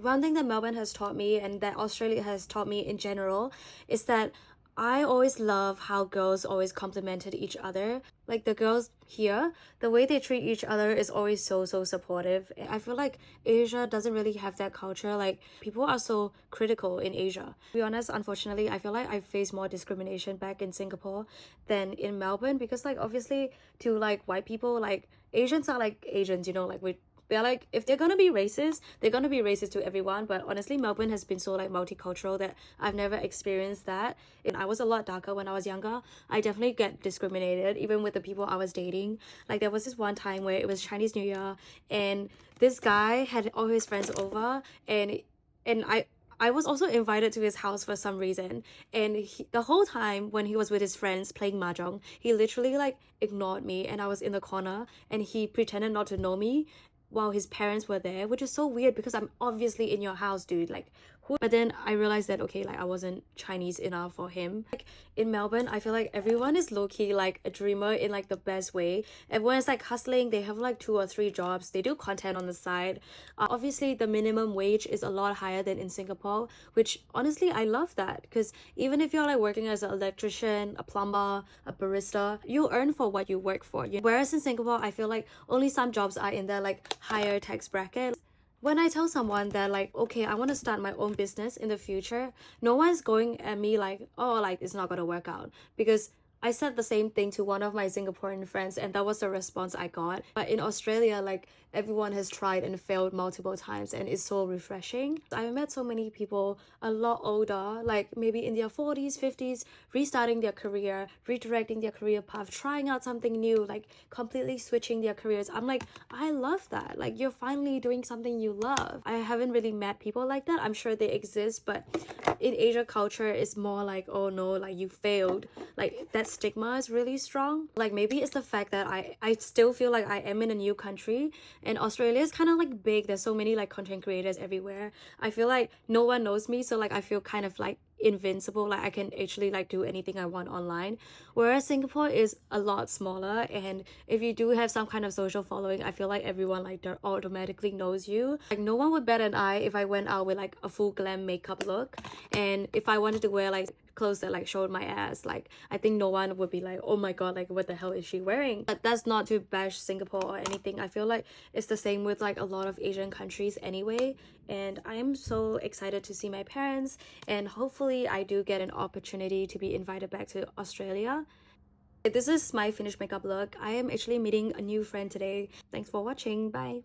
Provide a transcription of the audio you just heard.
one thing that Melbourne has taught me and that Australia has taught me in general is that I always love how girls always complimented each other. Like the girls here, the way they treat each other is always so supportive. I feel like Asia doesn't really have that culture. Like people are so critical in Asia. To be honest, unfortunately, I feel like I face more discrimination back in Singapore than in Melbourne because like obviously to like white people, like Asians are like Asians, you know, like they're like, if they're gonna be racist, they're gonna be racist to everyone. But honestly, Melbourne has been so like multicultural that I've never experienced that. And I was a lot darker when I was younger. I definitely get discriminated even with the people I was dating. Like there was this one time where it was Chinese New Year and this guy had all his friends over, and I was also invited to his house for some reason, and the whole time when he was with his friends playing mahjong, he literally like ignored me, and I was in the corner, and he pretended not to know me while his parents were there, which is so weird because I'm obviously in your house, dude. Like, who? But then I realized that okay, like I wasn't Chinese enough for him. Like in Melbourne, I feel like everyone is low key like a dreamer in like the best way. Everyone is like hustling. They have like 2 or 3 jobs. They do content on the side. Obviously, the minimum wage is a lot higher than in Singapore, which honestly I love that because even if you're like working as an electrician, a plumber, a barista, you earn for what you work for. Whereas in Singapore, I feel like only some jobs are in the like higher tax bracket. When I tell someone that like okay, I want to start my own business in the future, no one's going at me like oh like it's not gonna work out because I said the same thing to one of my Singaporean friends and that was the response I got. But in Australia, like everyone has tried and failed multiple times and it's so refreshing. I've met so many people a lot older, like maybe in their 40s, 50s, restarting their career, redirecting their career path, trying out something new, like completely switching their careers. I'm like, I love that. Like you're finally doing something you love. I haven't really met people like that. I'm sure they exist, but in Asia culture, it's more like, oh no, like you failed. Like that stigma is really strong. Like maybe it's the fact that I still feel like I am in a new country and Australia is kind of like big. There's so many like content creators everywhere. I feel like no one knows me, so like I feel kind of like invincible, like I can actually like do anything I want online, whereas Singapore is a lot smaller, and if you do have some kind of social following, I feel like everyone like automatically knows you. Like no one would bat an eye if I went out with like a full glam makeup look, and if I wanted to wear like clothes that like showed my ass, like I think no one would be like oh my god, like what the hell is she wearing. But that's not to bash Singapore or anything. I feel like it's the same with like a lot of Asian countries anyway, and I am so excited to see my parents, and hopefully I do get an opportunity to be invited back to Australia. This is my finished makeup look. I am actually meeting a new friend today. Thanks for watching. Bye.